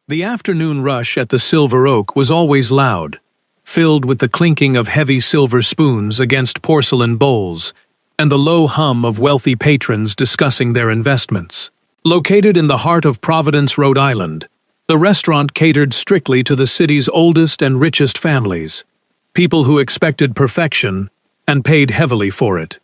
The afternoon rush at the Silver Oak was always loud, filled with the clinking of heavy silver spoons against porcelain bowls and the low hum of wealthy patrons discussing their investments. Located in the heart of Providence, Rhode Island, the restaurant catered strictly to the city's oldest and richest families, people who expected perfection and paid heavily for it.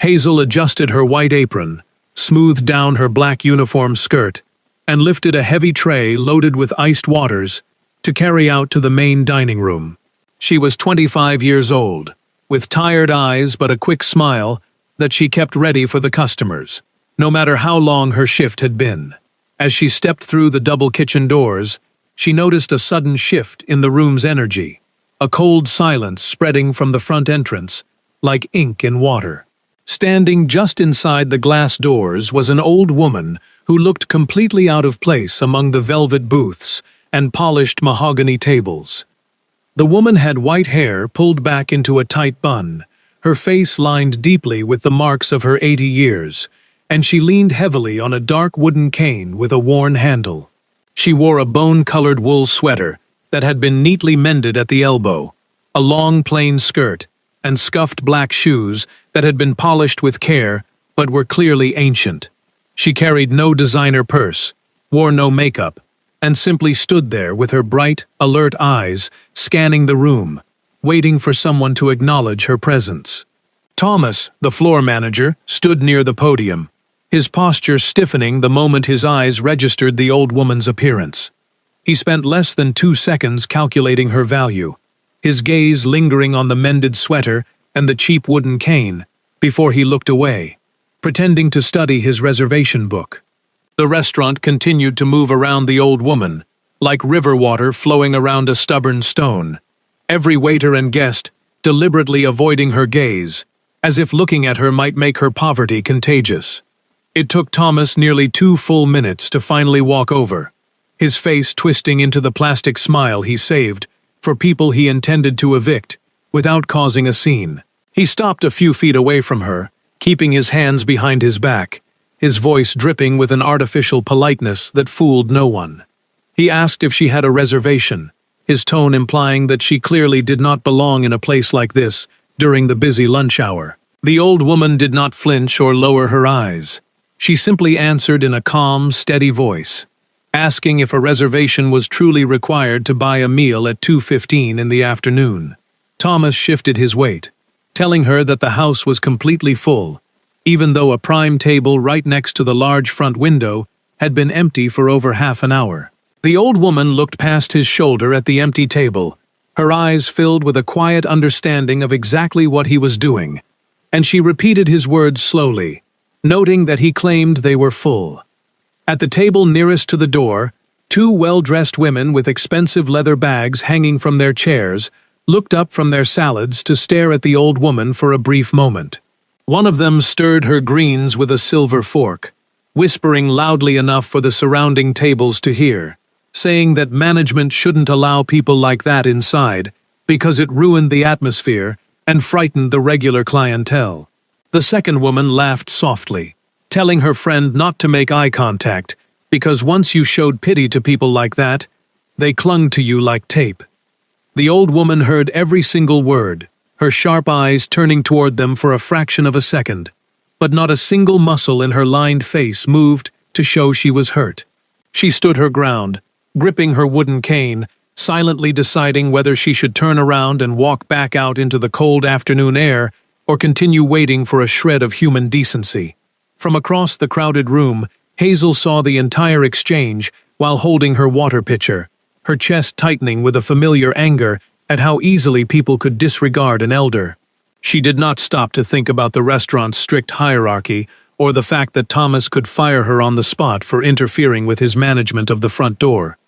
Hazel adjusted her white apron, smoothed down her black uniform skirt, and lifted a heavy tray loaded with iced waters to carry out to the main dining room. She was 25 years old, with tired eyes but a quick smile that she kept ready for the customers, no matter how long her shift had been. As she stepped through the double kitchen doors, she noticed a sudden shift in the room's energy, a cold silence spreading from the front entrance, like ink in water. Standing just inside the glass doors was an old woman who looked completely out of place among the velvet booths and polished mahogany tables. The woman had white hair pulled back into a tight bun, her face lined deeply with the marks of her 80 years, and she leaned heavily on a dark wooden cane with a worn handle. She wore a bone-colored wool sweater that had been neatly mended at the elbow, a long plain skirt, and scuffed black shoes that had been polished with care but were clearly ancient. She carried no designer purse, wore no makeup, and simply stood there with her bright, alert eyes scanning the room, waiting for someone to acknowledge her presence. Thomas, the floor manager, stood near the podium, his posture stiffening the moment his eyes registered the old woman's appearance. He spent less than 2 seconds calculating her value, his gaze lingering on the mended sweater and the cheap wooden cane, before he looked away, pretending to study his reservation book. The restaurant continued to move around the old woman, like river water flowing around a stubborn stone, every waiter and guest deliberately avoiding her gaze, as if looking at her might make her poverty contagious. It took Thomas nearly 2 full minutes to finally walk over, his face twisting into the plastic smile he saved for people he intended to evict without causing a scene. He stopped a few feet away from her, keeping his hands behind his back, his voice dripping with an artificial politeness that fooled no one. He asked if she had a reservation, his tone implying that she clearly did not belong in a place like this during the busy lunch hour. The old woman did not flinch or lower her eyes. She simply answered in a calm, steady voice, asking if a reservation was truly required to buy a meal at 2:15 in the afternoon. Thomas shifted his weight, telling her that the house was completely full, even though a prime table right next to the large front window had been empty for over half an hour. The old woman looked past his shoulder at the empty table, her eyes filled with a quiet understanding of exactly what he was doing, and she repeated his words slowly, noting that he claimed they were full. At the table nearest to the door, 2 well-dressed women with expensive leather bags hanging from their chairs looked up from their salads to stare at the old woman for a brief moment. One of them stirred her greens with a silver fork, whispering loudly enough for the surrounding tables to hear, saying that management shouldn't allow people like that inside because it ruined the atmosphere and frightened the regular clientele. The second woman laughed softly, telling her friend not to make eye contact because once you showed pity to people like that, they clung to you like tape. The old woman heard every single word, her sharp eyes turning toward them for a fraction of a second, but not a single muscle in her lined face moved to show she was hurt. She stood her ground, gripping her wooden cane, silently deciding whether she should turn around and walk back out into the cold afternoon air or continue waiting for a shred of human decency. From across the crowded room, Hazel saw the entire exchange while holding her water pitcher, her chest tightening with a familiar anger at how easily people could disregard an elder. She did not stop to think about the restaurant's strict hierarchy or the fact that Thomas could fire her on the spot for interfering with his management of the front door.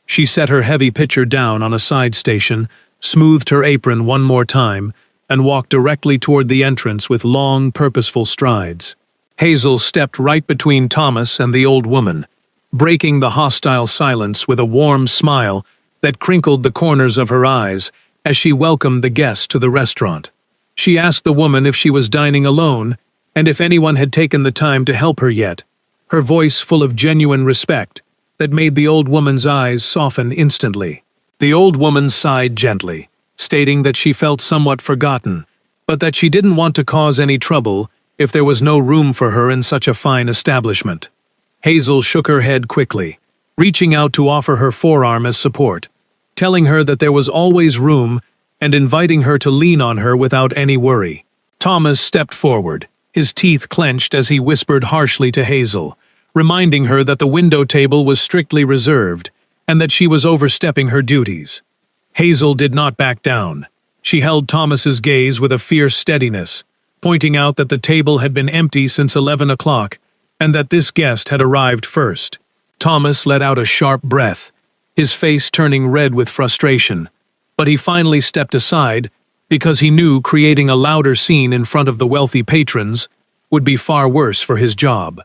She set her heavy pitcher down on a side station, smoothed her apron one more time, and walked directly toward the entrance with long, purposeful strides. Hazel stepped right between Thomas and the old woman, breaking the hostile silence with a warm smile that crinkled the corners of her eyes as she welcomed the guests to the restaurant. She asked the woman if she was dining alone and if anyone had taken the time to help her yet, her voice full of genuine respect, that made the old woman's eyes soften instantly. The old woman sighed gently, stating that she felt somewhat forgotten, but that she didn't want to cause any trouble if there was no room for her in such a fine establishment. Hazel shook her head quickly, reaching out to offer her forearm as support, telling her that there was always room and inviting her to lean on her without any worry. Thomas stepped forward, his teeth clenched as he whispered harshly to Hazel, reminding her that the window table was strictly reserved and that she was overstepping her duties. Hazel did not back down. She held Thomas's gaze with a fierce steadiness, pointing out that the table had been empty since 11 o'clock and that this guest had arrived first. Thomas let out a sharp breath, his face turning red with frustration, but he finally stepped aside because he knew creating a louder scene in front of the wealthy patrons would be far worse for his job.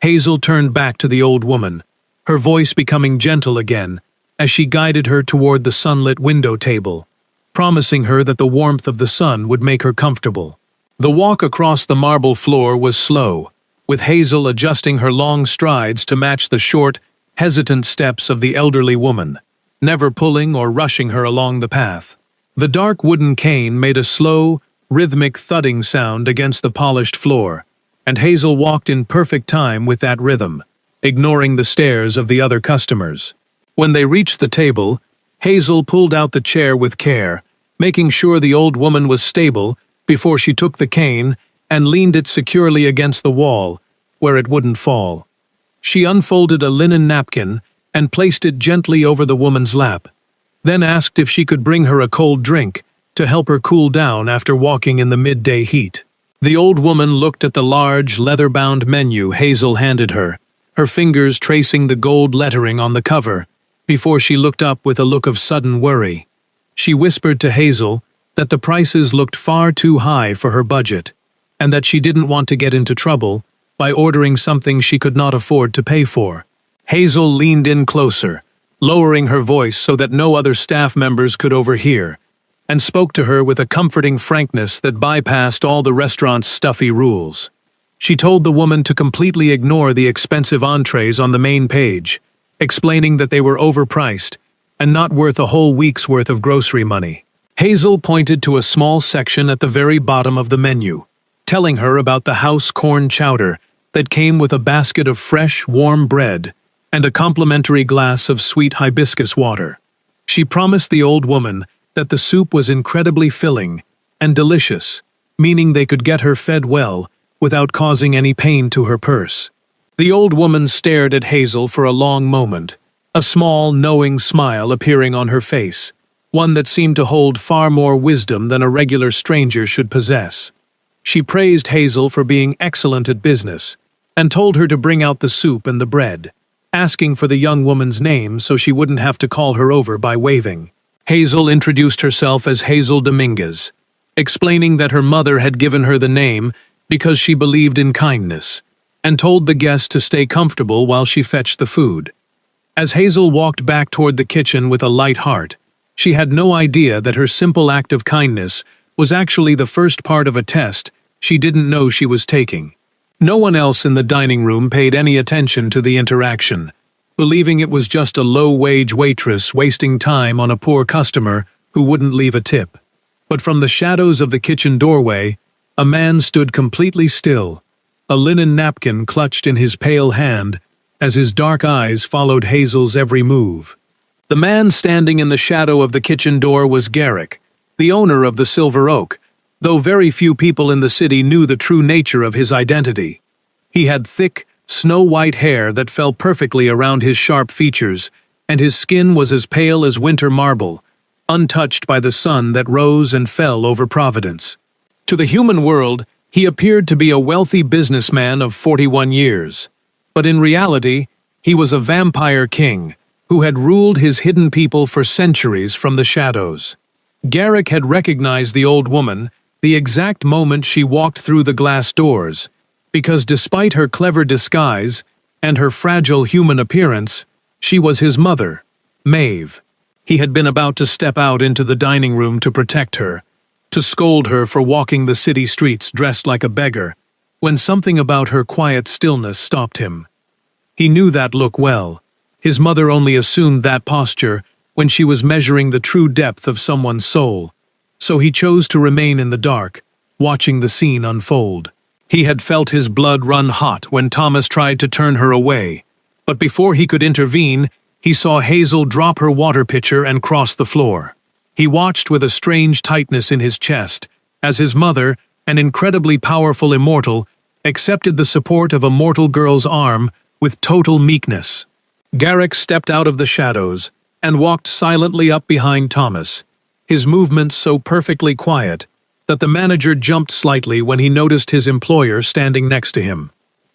Hazel turned back to the old woman, her voice becoming gentle again as she guided her toward the sunlit window table, promising her that the warmth of the sun would make her comfortable. The walk across the marble floor was slow, with Hazel adjusting her long strides to match the short, hesitant steps of the elderly woman, never pulling or rushing her along the path. The dark wooden cane made a slow, rhythmic thudding sound against the polished floor, and Hazel walked in perfect time with that rhythm, ignoring the stares of the other customers. When they reached the table, Hazel pulled out the chair with care, making sure the old woman was stable before she took the cane and leaned it securely against the wall, where it wouldn't fall. She unfolded a linen napkin and placed it gently over the woman's lap, then asked if she could bring her a cold drink to help her cool down after walking in the midday heat. The old woman looked at the large, leather-bound menu Hazel handed her, her fingers tracing the gold lettering on the cover, before she looked up with a look of sudden worry. She whispered to Hazel that the prices looked far too high for her budget, and that she didn't want to get into trouble by ordering something she could not afford to pay for. Hazel leaned in closer, lowering her voice so that no other staff members could overhear, and spoke to her with a comforting frankness that bypassed all the restaurant's stuffy rules. She told the woman to completely ignore the expensive entrees on the main page, explaining that they were overpriced and not worth a whole week's worth of grocery money. Hazel pointed to a small section at the very bottom of the menu, telling her about the house corn chowder that came with a basket of fresh, warm bread and a complimentary glass of sweet hibiscus water. She promised the old woman that the soup was incredibly filling and delicious, meaning they could get her fed well without causing any pain to her purse. The old woman stared at Hazel for a long moment, a small, knowing smile appearing on her face, one that seemed to hold far more wisdom than a regular stranger should possess. She praised Hazel for being excellent at business, and told her to bring out the soup and the bread, asking for the young woman's name so she wouldn't have to call her over by waving. Hazel introduced herself as Hazel Dominguez, explaining that her mother had given her the name because she believed in kindness, and told the guest to stay comfortable while she fetched the food. As Hazel walked back toward the kitchen with a light heart, she had no idea that her simple act of kindness was actually the first part of a test she didn't know she was taking. No one else in the dining room paid any attention to the interaction, believing it was just a low-wage waitress wasting time on a poor customer who wouldn't leave a tip. But from the shadows of the kitchen doorway, a man stood completely still, a linen napkin clutched in his pale hand as his dark eyes followed Hazel's every move. The man standing in the shadow of the kitchen door was Garrick, the owner of the Silver Oak, though very few people in the city knew the true nature of his identity. He had thick, snow-white hair that fell perfectly around his sharp features, and his skin was as pale as winter marble, untouched by the sun that rose and fell over Providence. To the human world, he appeared to be a wealthy businessman of 41 years. But in reality, he was a vampire king who had ruled his hidden people for centuries from the shadows. Garrick had recognized the old woman the exact moment she walked through the glass doors, because despite her clever disguise and her fragile human appearance, she was his mother, Maeve. He had been about to step out into the dining room to protect her, to scold her for walking the city streets dressed like a beggar, when something about her quiet stillness stopped him. He knew that look well, His mother only assumed that posture when she was measuring the true depth of someone's soul, so he chose to remain in the dark, watching the scene unfold. He had felt his blood run hot when Thomas tried to turn her away, but before he could intervene, he saw Hazel drop her water pitcher and cross the floor. He watched with a strange tightness in his chest, as his mother, an incredibly powerful immortal, accepted the support of a mortal girl's arm with total meekness. Garrick stepped out of the shadows and walked silently up behind Thomas, his movements so perfectly quiet that the manager jumped slightly when he noticed his employer standing next to him.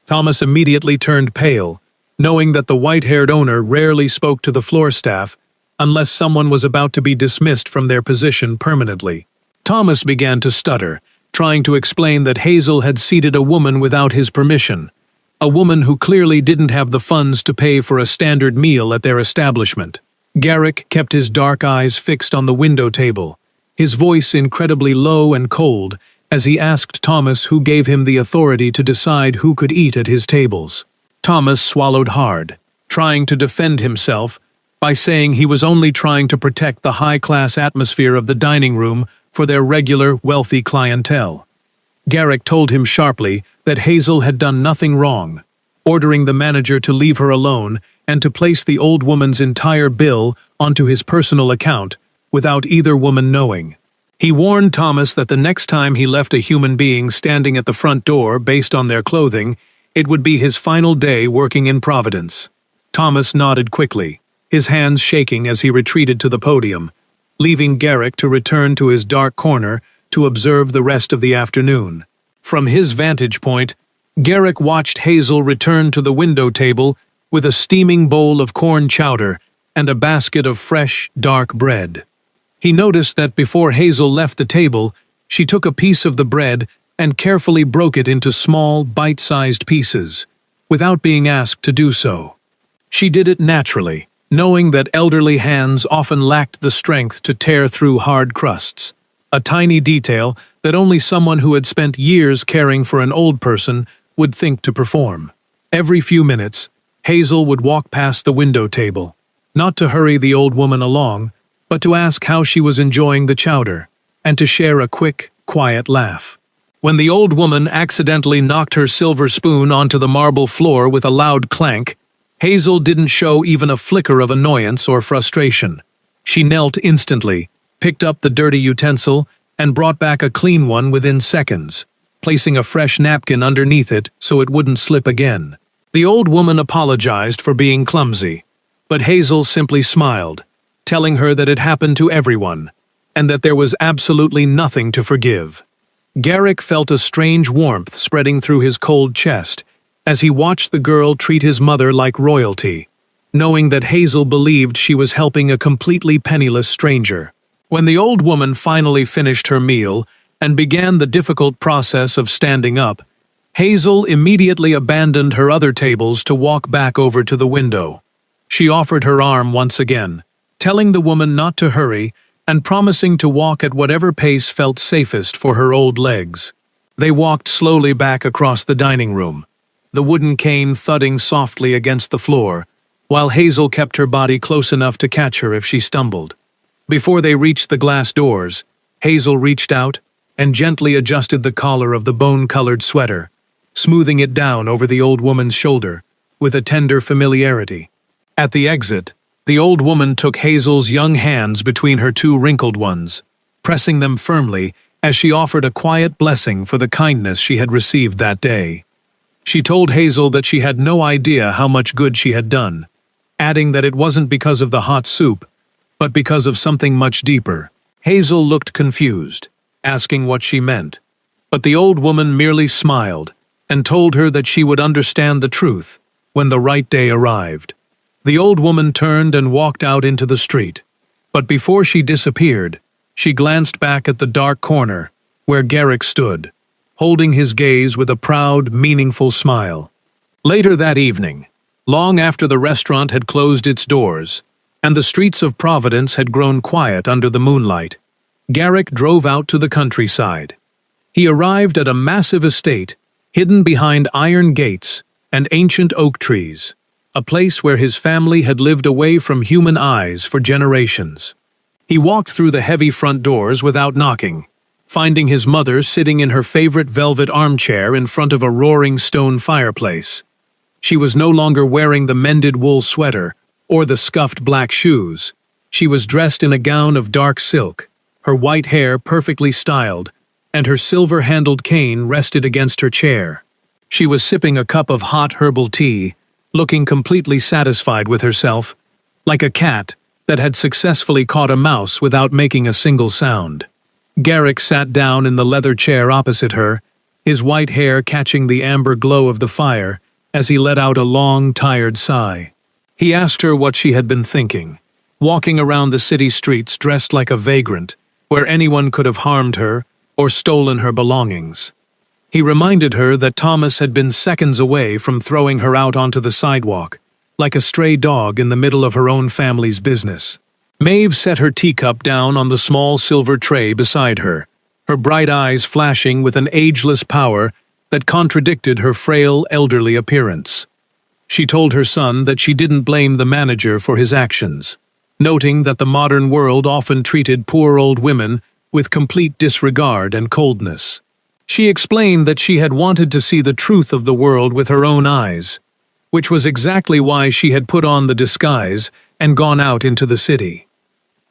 Thomas immediately turned pale, knowing that the white-haired owner rarely spoke to the floor staff unless someone was about to be dismissed from their position permanently. Thomas began to stutter, trying to explain that Hazel had seated a woman without his permission, a woman who clearly didn't have the funds to pay for a standard meal at their establishment. Garrick kept his dark eyes fixed on the window table, his voice incredibly low and cold as he asked Thomas who gave him the authority to decide who could eat at his tables. Thomas swallowed hard, trying to defend himself by saying he was only trying to protect the high-class atmosphere of the dining room for their regular, wealthy clientele. Garrick told him sharply that Hazel had done nothing wrong, ordering the manager to leave her alone and to place the old woman's entire bill onto his personal account without either woman knowing. He warned Thomas that the next time he left a human being standing at the front door based on their clothing, it would be his final day working in Providence. Thomas nodded quickly, his hands shaking as he retreated to the podium, leaving Garrick to return to his dark corner to observe the rest of the afternoon. From his vantage point, Garrick watched Hazel return to the window table with a steaming bowl of corn chowder and a basket of fresh, dark bread. He noticed that before Hazel left the table, she took a piece of the bread and carefully broke it into small, bite-sized pieces, without being asked to do so. She did it naturally, knowing that elderly hands often lacked the strength to tear through hard crusts, a tiny detail that only someone who had spent years caring for an old person would think to perform. Every few minutes, Hazel would walk past the window table, not to hurry the old woman along, but to ask how she was enjoying the chowder, and to share a quick, quiet laugh. When the old woman accidentally knocked her silver spoon onto the marble floor with a loud clank, Hazel didn't show even a flicker of annoyance or frustration. She knelt instantly, picked up the dirty utensil, and brought back a clean one within seconds, placing a fresh napkin underneath it so it wouldn't slip again. The old woman apologized for being clumsy, but Hazel simply smiled, telling her that it happened to everyone, and that there was absolutely nothing to forgive. Garrick felt a strange warmth spreading through his cold chest as he watched the girl treat his mother like royalty, knowing that Hazel believed she was helping a completely penniless stranger. When the old woman finally finished her meal and began the difficult process of standing up, Hazel immediately abandoned her other tables to walk back over to the window. She offered her arm once again, telling the woman not to hurry and promising to walk at whatever pace felt safest for her old legs. They walked slowly back across the dining room, the wooden cane thudding softly against the floor, while Hazel kept her body close enough to catch her if she stumbled. Before they reached the glass doors, Hazel reached out and gently adjusted the collar of the bone-colored sweater, smoothing it down over the old woman's shoulder with a tender familiarity. At the exit, the old woman took Hazel's young hands between her two wrinkled ones, pressing them firmly as she offered a quiet blessing for the kindness she had received that day. She told Hazel that she had no idea how much good she had done, adding that it wasn't because of the hot soup, but because of something much deeper. Hazel looked confused, asking what she meant, but the old woman merely smiled and told her that she would understand the truth when the right day arrived. The old woman turned and walked out into the street, but before she disappeared, she glanced back at the dark corner where Garrick stood, holding his gaze with a proud, meaningful smile. Later that evening, long after the restaurant had closed its doors, and the streets of Providence had grown quiet under the moonlight, Garrick drove out to the countryside. He arrived at a massive estate hidden behind iron gates and ancient oak trees. a place where his family had lived away from human eyes for generations. He walked through the heavy front doors without knocking, finding his mother sitting in her favorite velvet armchair in front of a roaring stone fireplace. She was no longer wearing the mended wool sweater or the scuffed black shoes. She was dressed in a gown of dark silk, her white hair perfectly styled, and her silver-handled cane rested against her chair. She was sipping a cup of hot herbal tea, looking completely satisfied with herself, like a cat that had successfully caught a mouse without making a single sound. Garrick sat down in the leather chair opposite her, his white hair catching the amber glow of the fire as he let out a long, tired sigh. He asked her what she had been thinking, walking around the city streets dressed like a vagrant, where anyone could have harmed her or stolen her belongings. He reminded her that Thomas had been seconds away from throwing her out onto the sidewalk, like a stray dog in the middle of her own family's business. Maeve set her teacup down on the small silver tray beside her, her bright eyes flashing with an ageless power that contradicted her frail, elderly appearance. She told her son that she didn't blame the manager for his actions, noting that the modern world often treated poor old women with complete disregard and coldness. She explained that she had wanted to see the truth of the world with her own eyes, which was exactly why she had put on the disguise and gone out into the city.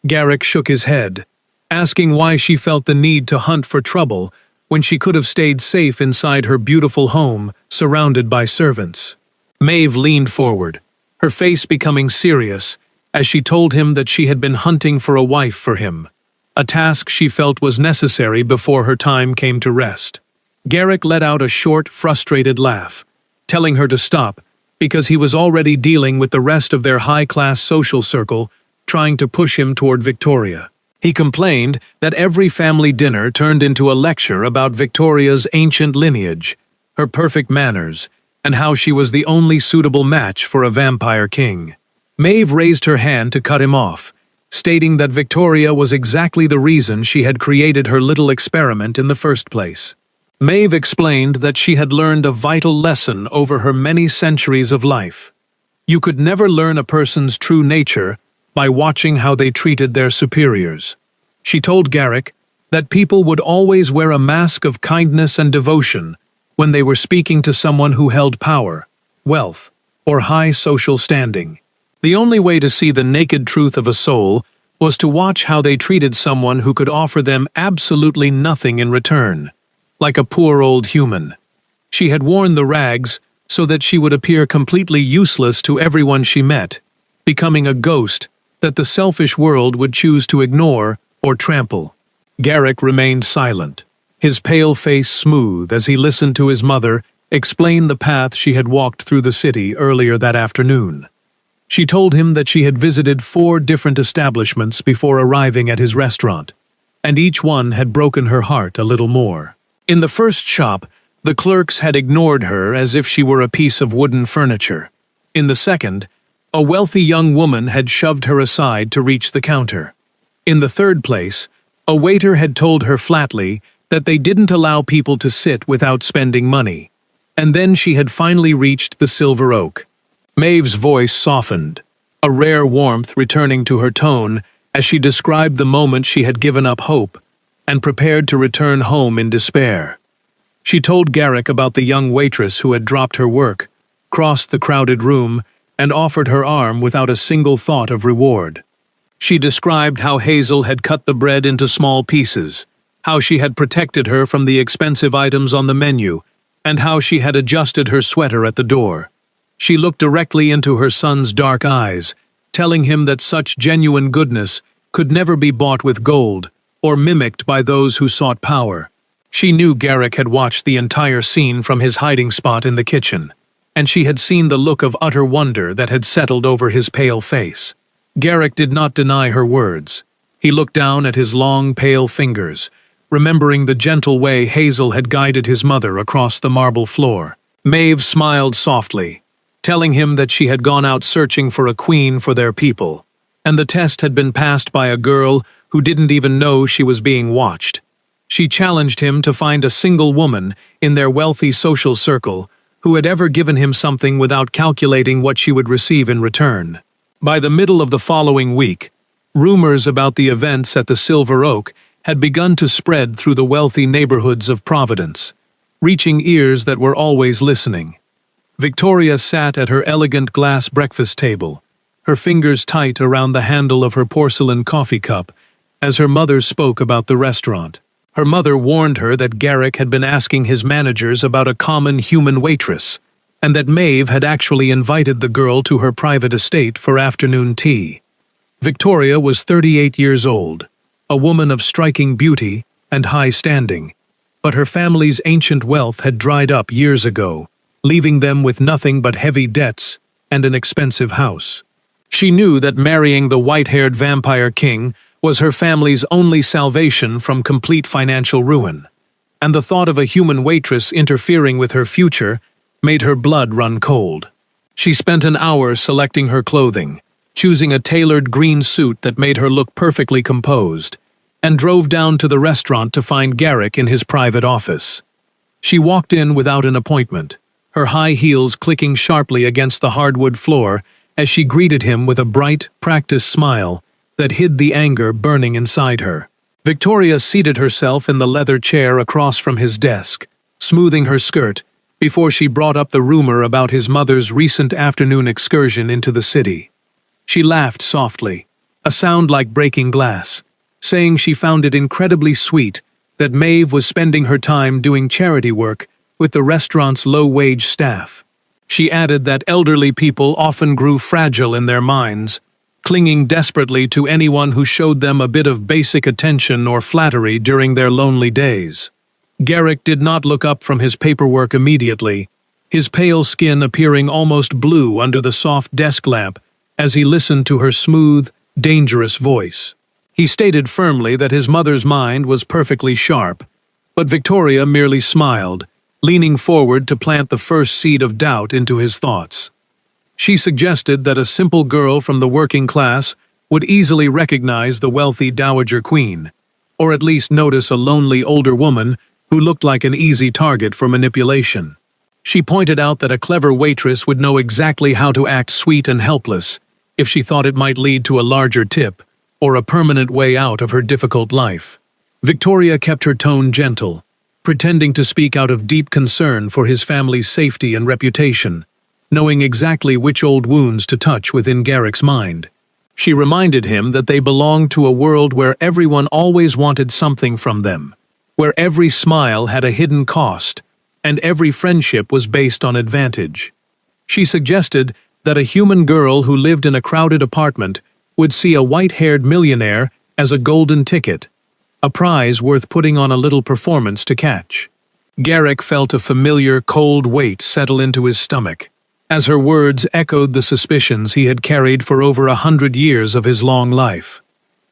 Garrick shook his head, asking why she felt the need to hunt for trouble when she could have stayed safe inside her beautiful home, surrounded by servants. Maeve leaned forward, her face becoming serious, as she told him that she had been hunting for a wife for him, a task she felt was necessary before her time came to rest. Garrick let out a short, frustrated laugh, telling her to stop, because he was already dealing with the rest of their high-class social circle, trying to push him toward Victoria. He complained that every family dinner turned into a lecture about Victoria's ancient lineage, her perfect manners, and how she was the only suitable match for a vampire king. Maeve raised her hand to cut him off, stating that Victoria was exactly the reason she had created her little experiment in the first place. Maeve explained that she had learned a vital lesson over her many centuries of life. You could never learn a person's true nature by watching how they treated their superiors. She told Garrick that people would always wear a mask of kindness and devotion when they were speaking to someone who held power, wealth, or high social standing. The only way to see the naked truth of a soul was to watch how they treated someone who could offer them absolutely nothing in return, like a poor old human. She had worn the rags so that she would appear completely useless to everyone she met, becoming a ghost that the selfish world would choose to ignore or trample. Garrick remained silent, his pale face smooth as he listened to his mother explain the path she had walked through the city earlier that afternoon. She told him that she had visited 4 different establishments before arriving at his restaurant, and each one had broken her heart a little more. In the first shop, the clerks had ignored her as if she were a piece of wooden furniture. In the second, a wealthy young woman had shoved her aside to reach the counter. In the third place, a waiter had told her flatly that they didn't allow people to sit without spending money. And then she had finally reached the Silver Oak. Maeve's voice softened, a rare warmth returning to her tone as she described the moment she had given up hope and prepared to return home in despair. She told Garrick about the young waitress who had dropped her work, crossed the crowded room, and offered her arm without a single thought of reward. She described how Hazel had cut the bread into small pieces, how she had protected her from the expensive items on the menu, and how she had adjusted her sweater at the door. She looked directly into her son's dark eyes, telling him that such genuine goodness could never be bought with gold or mimicked by those who sought power. She knew Garrick had watched the entire scene from his hiding spot in the kitchen, and she had seen the look of utter wonder that had settled over his pale face. Garrick did not deny her words. He looked down at his long, pale fingers, remembering the gentle way Hazel had guided his mother across the marble floor. Maeve smiled softly, telling him that she had gone out searching for a queen for their people, and the test had been passed by a girl who didn't even know she was being watched. She challenged him to find a single woman in their wealthy social circle who had ever given him something without calculating what she would receive in return. By the middle of the following week, rumors about the events at the Silver Oak had begun to spread through the wealthy neighborhoods of Providence, reaching ears that were always listening. Victoria sat at her elegant glass breakfast table, her fingers tight around the handle of her porcelain coffee cup, as her mother spoke about the restaurant. Her mother warned her that Garrick had been asking his managers about a common human waitress, and that Maeve had actually invited the girl to her private estate for afternoon tea. Victoria was 38 years old, a woman of striking beauty and high standing, but her family's ancient wealth had dried up years ago, leaving them with nothing but heavy debts and an expensive house. She knew that marrying the white-haired vampire king was her family's only salvation from complete financial ruin, and the thought of a human waitress interfering with her future made her blood run cold. She spent an hour selecting her clothing, choosing a tailored green suit that made her look perfectly composed, and drove down to the restaurant to find Garrick in his private office. She walked in without an appointment, her high heels clicking sharply against the hardwood floor as she greeted him with a bright, practiced smile that hid the anger burning inside her. Victoria seated herself in the leather chair across from his desk, smoothing her skirt, before she brought up the rumor about his mother's recent afternoon excursion into the city. She laughed softly, a sound like breaking glass, saying she found it incredibly sweet that Maeve was spending her time doing charity work with the restaurant's low-wage staff. She added that elderly people often grew fragile in their minds, clinging desperately to anyone who showed them a bit of basic attention or flattery during their lonely days. Garrick did not look up from his paperwork immediately, his pale skin appearing almost blue under the soft desk lamp as he listened to her smooth, dangerous voice. He stated firmly that his mother's mind was perfectly sharp, but Victoria merely smiled, leaning forward to plant the first seed of doubt into his thoughts. She suggested that a simple girl from the working class would easily recognize the wealthy dowager queen, or at least notice a lonely older woman who looked like an easy target for manipulation. She pointed out that a clever waitress would know exactly how to act sweet and helpless if she thought it might lead to a larger tip or a permanent way out of her difficult life. Victoria kept her tone gentle, pretending to speak out of deep concern for his family's safety and reputation, knowing exactly which old wounds to touch within Garrick's mind. She reminded him that they belonged to a world where everyone always wanted something from them, where every smile had a hidden cost, and every friendship was based on advantage. She suggested that a human girl who lived in a crowded apartment would see a white-haired millionaire as a golden ticket, a prize worth putting on a little performance to catch. Garrick felt a familiar, cold weight settle into his stomach, as her words echoed the suspicions he had carried for over 100 years of his long life.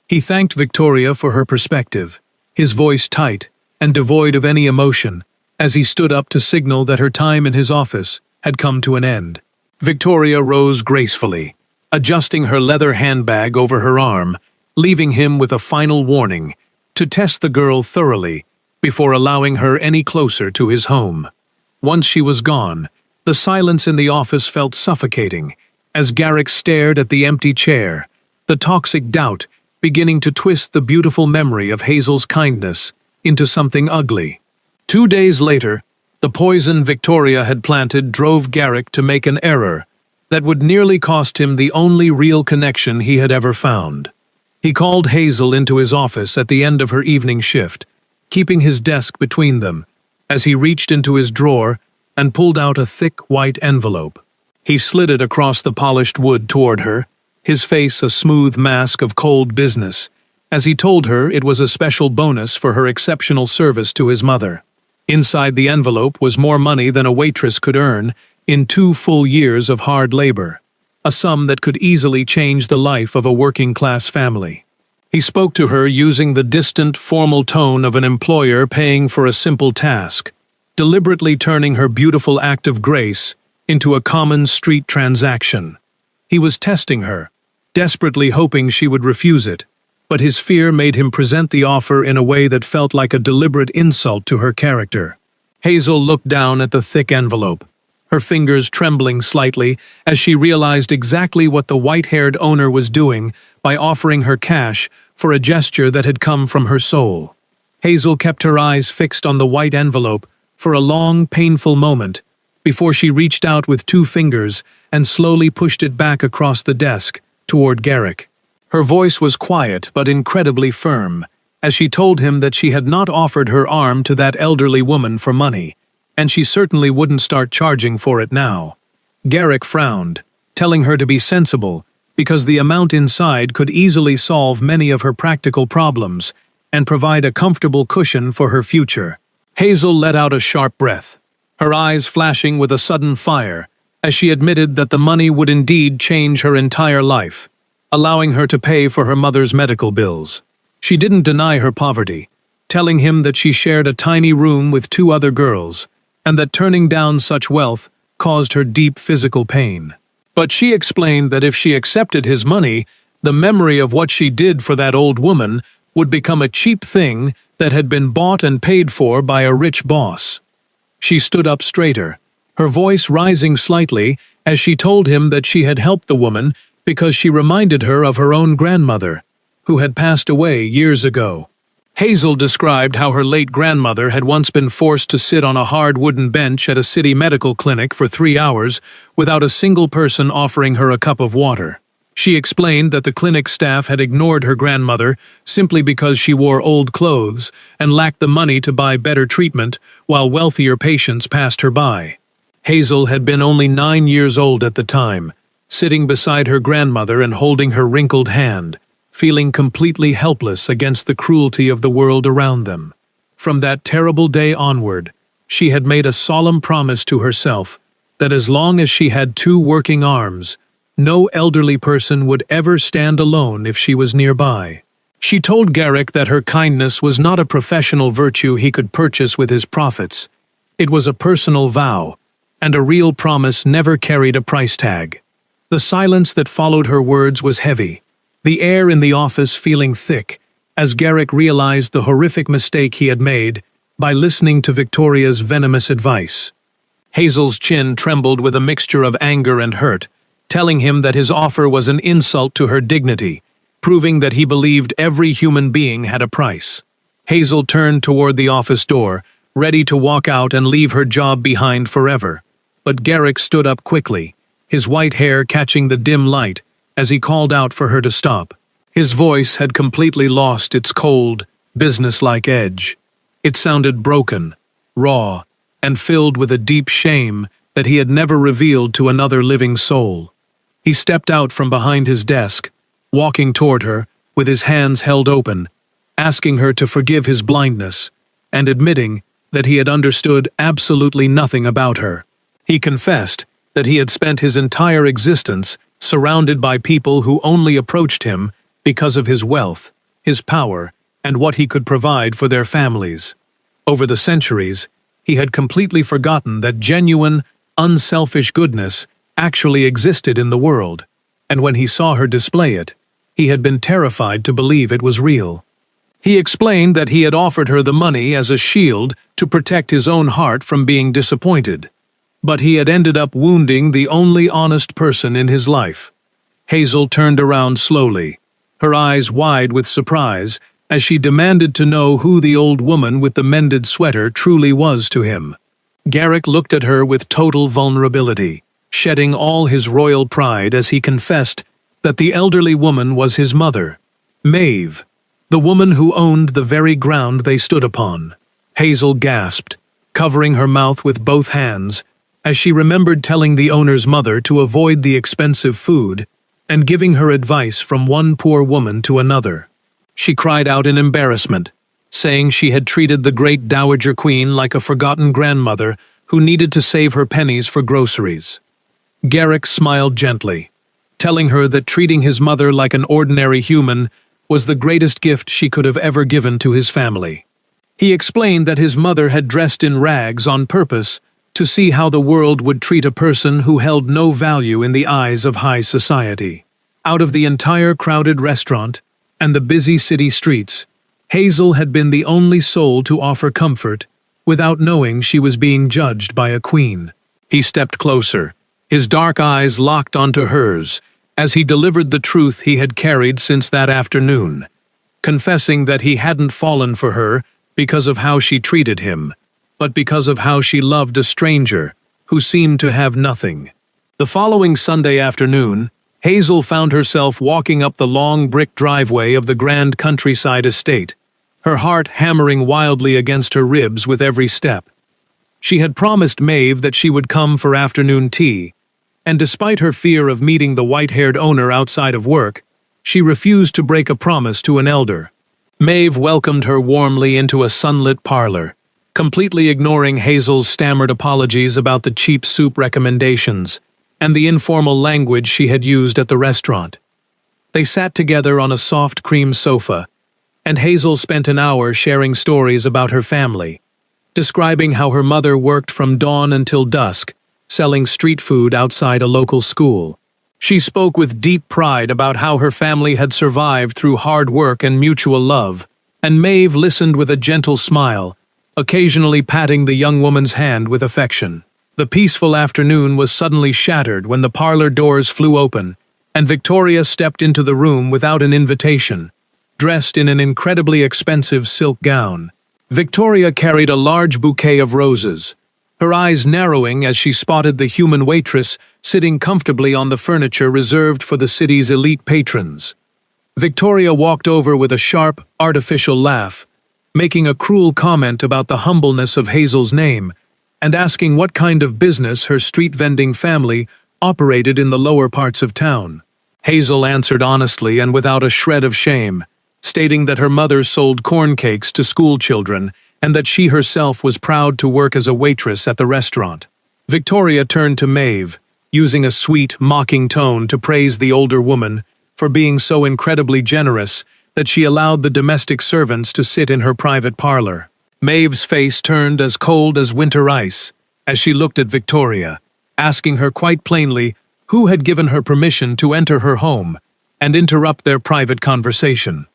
He thanked Victoria for her perspective, his voice tight and devoid of any emotion, as he stood up to signal that her time in his office had come to an end. Victoria rose gracefully, adjusting her leather handbag over her arm, leaving him with a final warning to test the girl thoroughly before allowing her any closer to his home. Once she was gone, the silence in the office felt suffocating as Garrick stared at the empty chair, the toxic doubt beginning to twist the beautiful memory of Hazel's kindness into something ugly. 2 days later, the poison Victoria had planted drove Garrick to make an error that would nearly cost him the only real connection he had ever found. He called Hazel into his office at the end of her evening shift, keeping his desk between them, as he reached into his drawer and pulled out a thick white envelope. He slid it across the polished wood toward her, his face a smooth mask of cold business, as he told her it was a special bonus for her exceptional service to his mother. Inside the envelope was more money than a waitress could earn in 2 full years of hard labor, a sum that could easily change the life of a working-class family. He spoke to her using the distant, formal tone of an employer paying for a simple task, deliberately turning her beautiful act of grace into a common street transaction. He was testing her, desperately hoping she would refuse it, but his fear made him present the offer in a way that felt like a deliberate insult to her character. Hazel looked down at the thick envelope, her fingers trembling slightly as she realized exactly what the white-haired owner was doing by offering her cash for a gesture that had come from her soul. Hazel kept her eyes fixed on the white envelope for a long, painful moment before she reached out with 2 fingers and slowly pushed it back across the desk toward Garrick. Her voice was quiet but incredibly firm, as she told him that she had not offered her arm to that elderly woman for money, and she certainly wouldn't start charging for it now. Garrick frowned, telling her to be sensible, because the amount inside could easily solve many of her practical problems and provide a comfortable cushion for her future. Hazel let out a sharp breath, her eyes flashing with a sudden fire, as she admitted that the money would indeed change her entire life, allowing her to pay for her mother's medical bills. She didn't deny her poverty, telling him that she shared a tiny room with 2 other girls, and that turning down such wealth caused her deep physical pain. But she explained that if she accepted his money, the memory of what she did for that old woman would become a cheap thing that had been bought and paid for by a rich boss. She stood up straighter, her voice rising slightly as she told him that she had helped the woman because she reminded her of her own grandmother, who had passed away years ago. Hazel described how her late grandmother had once been forced to sit on a hard wooden bench at a city medical clinic for 3 hours without a single person offering her a cup of water. She explained that the clinic staff had ignored her grandmother simply because she wore old clothes and lacked the money to buy better treatment while wealthier patients passed her by. Hazel had been only 9 years old at the time, sitting beside her grandmother and holding her wrinkled hand, feeling completely helpless against the cruelty of the world around them. From that terrible day onward, she had made a solemn promise to herself that as long as she had 2 working arms, no elderly person would ever stand alone if she was nearby. She told Garrick that her kindness was not a professional virtue he could purchase with his profits. It was a personal vow, and a real promise never carried a price tag. The silence that followed her words was heavy, the air in the office feeling thick, as Garrick realized the horrific mistake he had made by listening to Victoria's venomous advice. Hazel's chin trembled with a mixture of anger and hurt, telling him that his offer was an insult to her dignity, proving that he believed every human being had a price. Hazel turned toward the office door, ready to walk out and leave her job behind forever. But Garrick stood up quickly, his white hair catching the dim light, as he called out for her to stop. His voice had completely lost its cold, businesslike edge. It sounded broken, raw, and filled with a deep shame that he had never revealed to another living soul. He stepped out from behind his desk, walking toward her, with his hands held open, asking her to forgive his blindness, and admitting that he had understood absolutely nothing about her. He confessed that he had spent his entire existence surrounded by people who only approached him because of his wealth, his power, and what he could provide for their families. Over the centuries, he had completely forgotten that genuine, unselfish goodness actually existed in the world, and when he saw her display it, he had been terrified to believe it was real. He explained that he had offered her the money as a shield to protect his own heart from being disappointed, but he had ended up wounding the only honest person in his life. Hazel turned around slowly, her eyes wide with surprise, as she demanded to know who the old woman with the mended sweater truly was to him. Garrick looked at her with total vulnerability, shedding all his royal pride as he confessed that the elderly woman was his mother, Maeve, the woman who owned the very ground they stood upon. Hazel gasped, covering her mouth with both hands, as she remembered telling the owner's mother to avoid the expensive food and giving her advice from one poor woman to another. She cried out in embarrassment, saying she had treated the great Dowager Queen like a forgotten grandmother who needed to save her pennies for groceries. Garrick smiled gently, telling her that treating his mother like an ordinary human was the greatest gift she could have ever given to his family. He explained that his mother had dressed in rags on purpose to see how the world would treat a person who held no value in the eyes of high society. Out of the entire crowded restaurant and the busy city streets, Hazel had been the only soul to offer comfort without knowing she was being judged by a queen. He stepped closer, his dark eyes locked onto hers, as he delivered the truth he had carried since that afternoon, confessing that he hadn't fallen for her because of how she treated him, but because of how she loved a stranger who seemed to have nothing. The following Sunday afternoon, Hazel found herself walking up the long brick driveway of the grand countryside estate, her heart hammering wildly against her ribs with every step. She had promised Maeve that she would come for afternoon tea, and despite her fear of meeting the white-haired owner outside of work, she refused to break a promise to an elder. Maeve welcomed her warmly into a sunlit parlor, completely ignoring Hazel's stammered apologies about the cheap soup recommendations and the informal language she had used at the restaurant. They sat together on a soft cream sofa, and Hazel spent an hour sharing stories about her family, describing how her mother worked from dawn until dusk, selling street food outside a local school. She spoke with deep pride about how her family had survived through hard work and mutual love, and Maeve listened with a gentle smile, occasionally patting the young woman's hand with affection. The peaceful afternoon was suddenly shattered when the parlor doors flew open, and Victoria stepped into the room without an invitation, dressed in an incredibly expensive silk gown. Victoria carried a large bouquet of roses, her eyes narrowing as she spotted the human waitress sitting comfortably on the furniture reserved for the city's elite patrons. Victoria walked over with a sharp, artificial laugh, making a cruel comment about the humbleness of Hazel's name, and asking what kind of business her street vending family operated in the lower parts of town. Hazel answered honestly and without a shred of shame, stating that her mother sold corn cakes to school children and that she herself was proud to work as a waitress at the restaurant. Victoria turned to Maeve, using a sweet, mocking tone to praise the older woman for being so incredibly generous that she allowed the domestic servants to sit in her private parlor. Maeve's face turned as cold as winter ice as she looked at Victoria, asking her quite plainly who had given her permission to enter her home and interrupt their private conversation.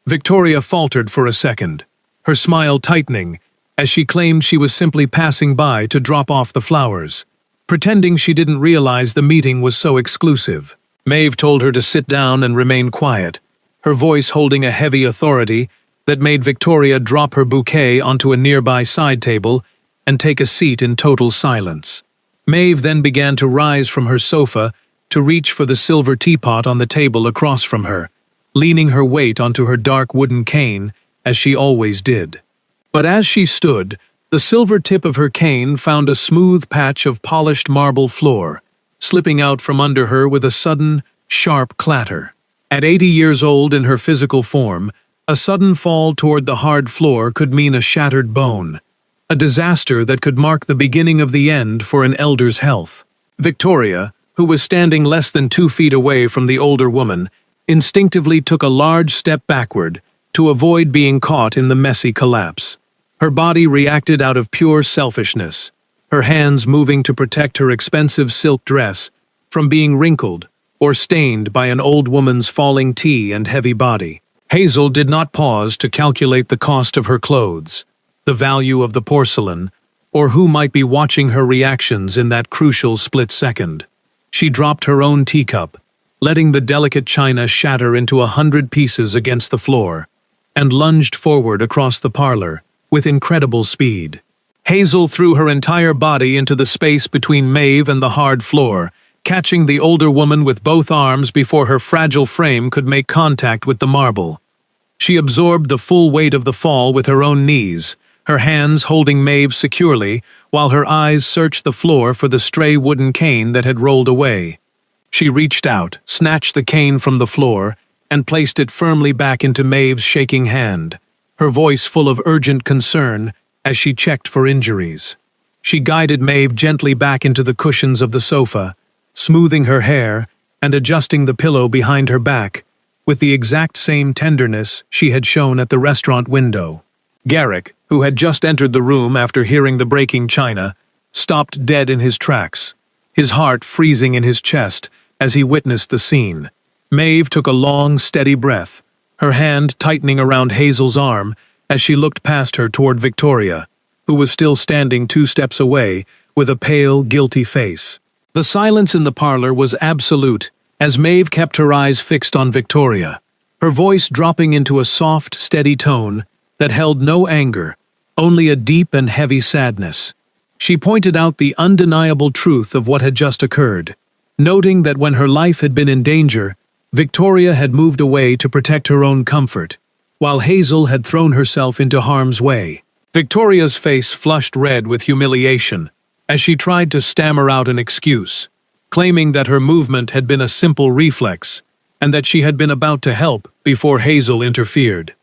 Victoria faltered for a second, her smile tightening as she claimed she was simply passing by to drop off the flowers, pretending she didn't realize the meeting was so exclusive. Maeve told her to sit down and remain quiet, her voice holding a heavy authority that made Victoria drop her bouquet onto a nearby side table and take a seat in total silence. Maeve then began to rise from her sofa to reach for the silver teapot on the table across from her, leaning her weight onto her dark wooden cane, as she always did. But as she stood, the silver tip of her cane found a smooth patch of polished marble floor, slipping out from under her with a sudden, sharp clatter. At 80 years old in her physical form, a sudden fall toward the hard floor could mean a shattered bone, a disaster that could mark the beginning of the end for an elder's health. Victoria, who was standing less than 2 feet away from the older woman, instinctively took a large step backward to avoid being caught in the messy collapse. Her body reacted out of pure selfishness, her hands moving to protect her expensive silk dress from being wrinkled or stained by an old woman's falling tea and heavy body. Hazel did not pause to calculate the cost of her clothes, the value of the porcelain, or who might be watching her reactions in that crucial split second. She dropped her own teacup, letting the delicate china shatter into 100 pieces against the floor, and lunged forward across the parlor with incredible speed. Hazel threw her entire body into the space between Maeve and the hard floor, catching the older woman with both arms before her fragile frame could make contact with the marble. She absorbed the full weight of the fall with her own knees, her hands holding Maeve securely, while her eyes searched the floor for the stray wooden cane that had rolled away. She reached out, snatched the cane from the floor, and placed it firmly back into Maeve's shaking hand, her voice full of urgent concern as she checked for injuries. She guided Maeve gently back into the cushions of the sofa, smoothing her hair and adjusting the pillow behind her back with the exact same tenderness she had shown at the restaurant window. Garrick, who had just entered the room after hearing the breaking china, stopped dead in his tracks, his heart freezing in his chest as he witnessed the scene. Maeve took a long, steady breath, her hand tightening around Hazel's arm as she looked past her toward Victoria, who was still standing 2 steps away with a pale, guilty face. The silence in the parlor was absolute, as Maeve kept her eyes fixed on Victoria, her voice dropping into a soft, steady tone that held no anger, only a deep and heavy sadness. She pointed out the undeniable truth of what had just occurred, noting that when her life had been in danger, Victoria had moved away to protect her own comfort, while Hazel had thrown herself into harm's way. Victoria's face flushed red with humiliation as she tried to stammer out an excuse, claiming that her movement had been a simple reflex and that she had been about to help before Hazel interfered.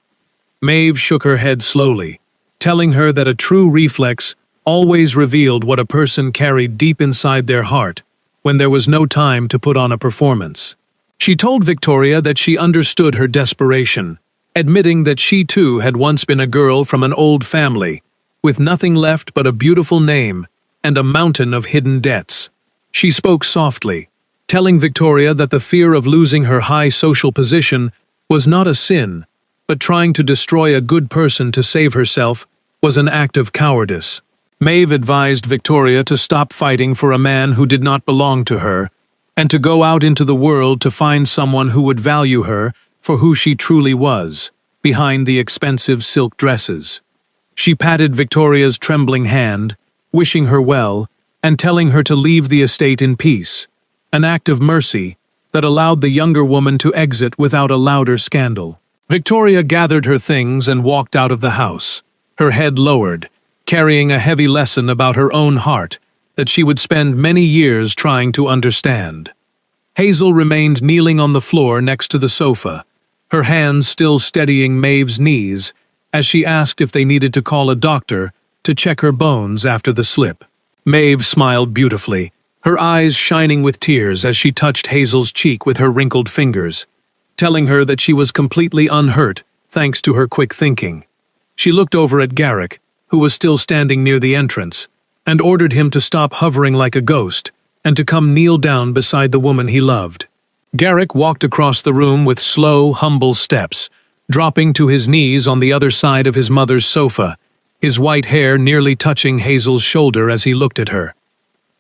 Maeve shook her head slowly, telling her that a true reflex always revealed what a person carried deep inside their heart when there was no time to put on a performance. She told Victoria that she understood her desperation, admitting that she too had once been a girl from an old family, with nothing left but a beautiful name and a mountain of hidden debts. She spoke softly, telling Victoria that the fear of losing her high social position was not a sin, but trying to destroy a good person to save herself was an act of cowardice. Maeve advised Victoria to stop fighting for a man who did not belong to her, and to go out into the world to find someone who would value her for who she truly was, behind the expensive silk dresses. She patted Victoria's trembling hand, wishing her well, and telling her to leave the estate in peace, an act of mercy that allowed the younger woman to exit without a louder scandal. Victoria gathered her things and walked out of the house, her head lowered, carrying a heavy lesson about her own heart that she would spend many years trying to understand. Hazel remained kneeling on the floor next to the sofa, her hands still steadying Maeve's knees as she asked if they needed to call a doctor to check her bones after the slip. Maeve smiled beautifully, her eyes shining with tears as she touched Hazel's cheek with her wrinkled fingers, telling her that she was completely unhurt thanks to her quick thinking. She looked over at Garrick, who was still standing near the entrance, and ordered him to stop hovering like a ghost and to come kneel down beside the woman he loved. Garrick walked across the room with slow, humble steps, dropping to his knees on the other side of his mother's sofa, his white hair nearly touching Hazel's shoulder as he looked at her.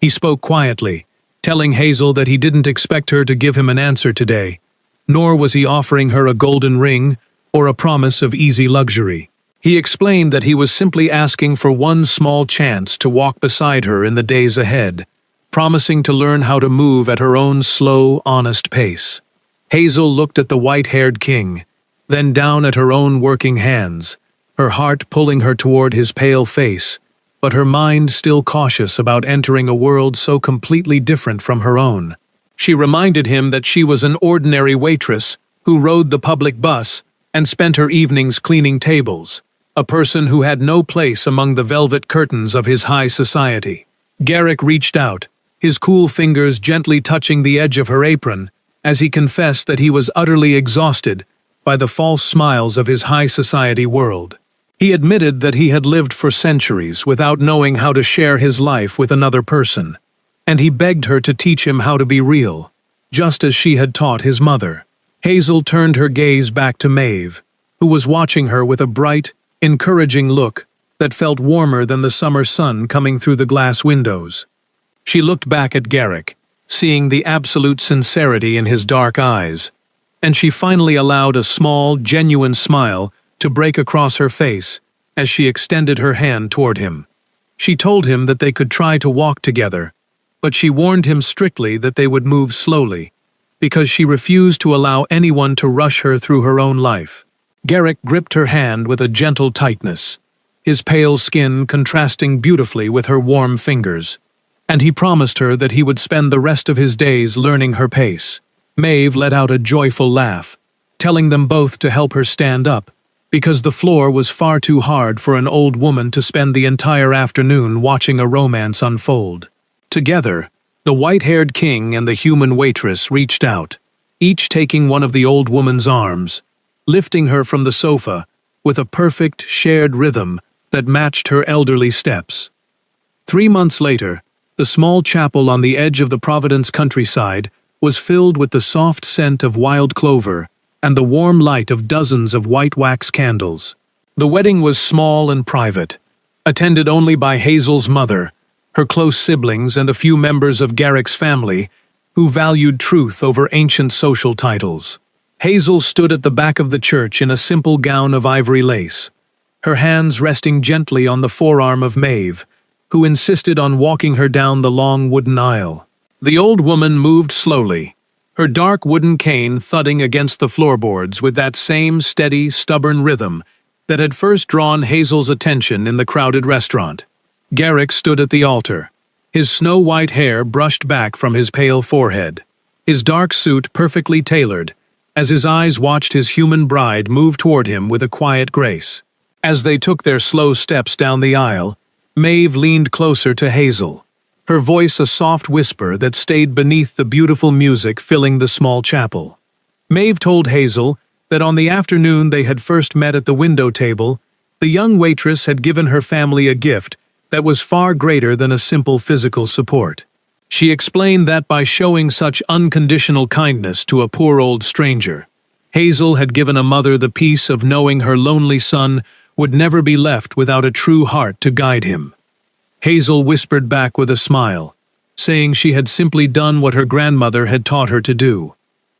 He spoke quietly, telling Hazel that he didn't expect her to give him an answer today, nor was he offering her a golden ring or a promise of easy luxury. He explained that he was simply asking for one small chance to walk beside her in the days ahead, promising to learn how to move at her own slow, honest pace. Hazel looked at the white-haired king, then down at her own working hands, her heart pulling her toward his pale face, but her mind still cautious about entering a world so completely different from her own. She reminded him that she was an ordinary waitress who rode the public bus and spent her evenings cleaning tables, a person who had no place among the velvet curtains of his high society. Garrick reached out, his cool fingers gently touching the edge of her apron, as he confessed that he was utterly exhausted by the false smiles of his high society world. He admitted that he had lived for centuries without knowing how to share his life with another person, and he begged her to teach him how to be real, just as she had taught his mother. Hazel turned her gaze back to Maeve, who was watching her with a bright, encouraging look that felt warmer than the summer sun coming through the glass windows. She looked back at Garrick, seeing the absolute sincerity in his dark eyes, and she finally allowed a small, genuine smile to break across her face as she extended her hand toward him. She told him that they could try to walk together, but she warned him strictly that they would move slowly, because she refused to allow anyone to rush her through her own life. Garrick gripped her hand with a gentle tightness, his pale skin contrasting beautifully with her warm fingers, and he promised her that he would spend the rest of his days learning her pace. Maeve let out a joyful laugh, telling them both to help her stand up, because the floor was far too hard for an old woman to spend the entire afternoon watching a romance unfold. Together, the white-haired king and the human waitress reached out, each taking one of the old woman's arms, lifting her from the sofa with a perfect, shared rhythm that matched her elderly steps. 3 months later, the small chapel on the edge of the Providence countryside was filled with the soft scent of wild clover and the warm light of dozens of white wax candles. The wedding was small and private, attended only by Hazel's mother, her close siblings and a few members of Garrick's family, who valued truth over ancient social titles. Hazel stood at the back of the church in a simple gown of ivory lace, her hands resting gently on the forearm of Maeve, who insisted on walking her down the long wooden aisle. The old woman moved slowly, her dark wooden cane thudding against the floorboards with that same steady, stubborn rhythm that had first drawn Hazel's attention in the crowded restaurant. Garrick stood at the altar, his snow-white hair brushed back from his pale forehead, his dark suit perfectly tailored, as his eyes watched his human bride move toward him with a quiet grace. As they took their slow steps down the aisle, Maeve leaned closer to Hazel, her voice a soft whisper that stayed beneath the beautiful music filling the small chapel. Maeve told Hazel that on the afternoon they had first met at the window table, the young waitress had given her family a gift that was far greater than a simple physical support. She explained that by showing such unconditional kindness to a poor old stranger, Hazel had given a mother the peace of knowing her lonely son would never be left without a true heart to guide him. Hazel whispered back with a smile, saying she had simply done what her grandmother had taught her to do,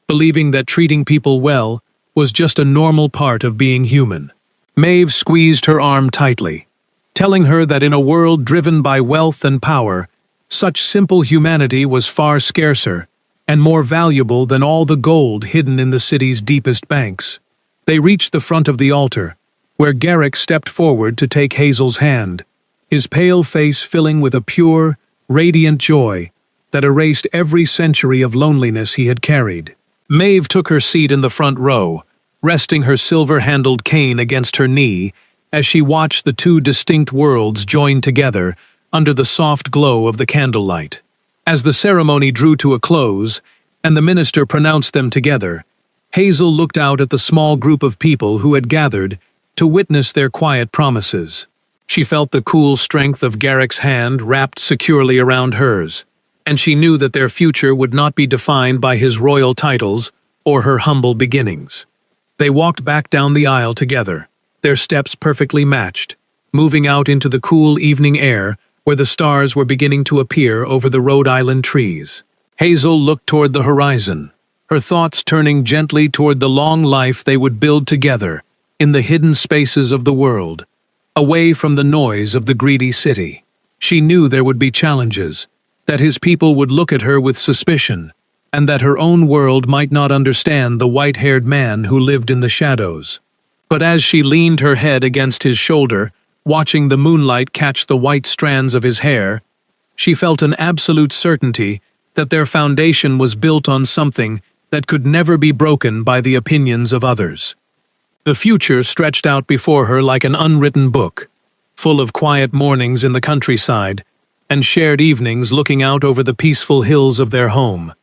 believing that treating people well was just a normal part of being human. Maeve squeezed her arm tightly, telling her that in a world driven by wealth and power, such simple humanity was far scarcer and more valuable than all the gold hidden in the city's deepest banks. They reached the front of the altar, where Garrick stepped forward to take Hazel's hand, his pale face filling with a pure, radiant joy that erased every century of loneliness he had carried. Maeve took her seat in the front row, resting her silver-handled cane against her knee as she watched the two distinct worlds join together under the soft glow of the candlelight. As the ceremony drew to a close and the minister pronounced them together, Hazel looked out at the small group of people who had gathered to witness their quiet promises. She felt the cool strength of Garrick's hand wrapped securely around hers, and she knew that their future would not be defined by his royal titles or her humble beginnings. They walked back down the aisle together, their steps perfectly matched, moving out into the cool evening air where the stars were beginning to appear over the Rhode Island trees. Hazel looked toward the horizon, her thoughts turning gently toward the long life they would build together in the hidden spaces of the world, away from the noise of the greedy city. She knew there would be challenges, that his people would look at her with suspicion, and that her own world might not understand the white-haired man who lived in the shadows. But as she leaned her head against his shoulder, watching the moonlight catch the white strands of his hair, she felt an absolute certainty that their foundation was built on something that could never be broken by the opinions of others. The future stretched out before her like an unwritten book, full of quiet mornings in the countryside and shared evenings looking out over the peaceful hills of their home.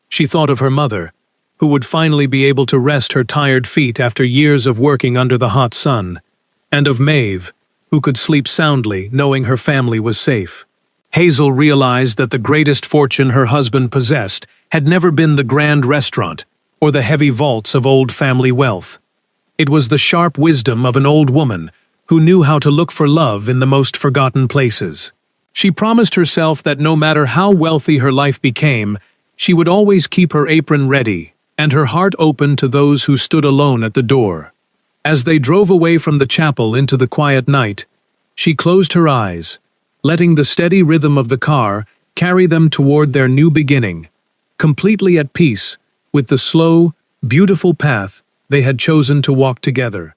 She thought of her mother, who would finally be able to rest her tired feet after years of working under the hot sun, and of Maeve, who could sleep soundly knowing her family was safe. Hazel realized that the greatest fortune her husband possessed had never been the grand restaurant or the heavy vaults of old family wealth. It was the sharp wisdom of an old woman who knew how to look for love in the most forgotten places. She promised herself that no matter how wealthy her life became, she would always keep her apron ready and her heart open to those who stood alone at the door. As they drove away from the chapel into the quiet night, she closed her eyes, letting the steady rhythm of the car carry them toward their new beginning, completely at peace with the slow, beautiful path they had chosen to walk together.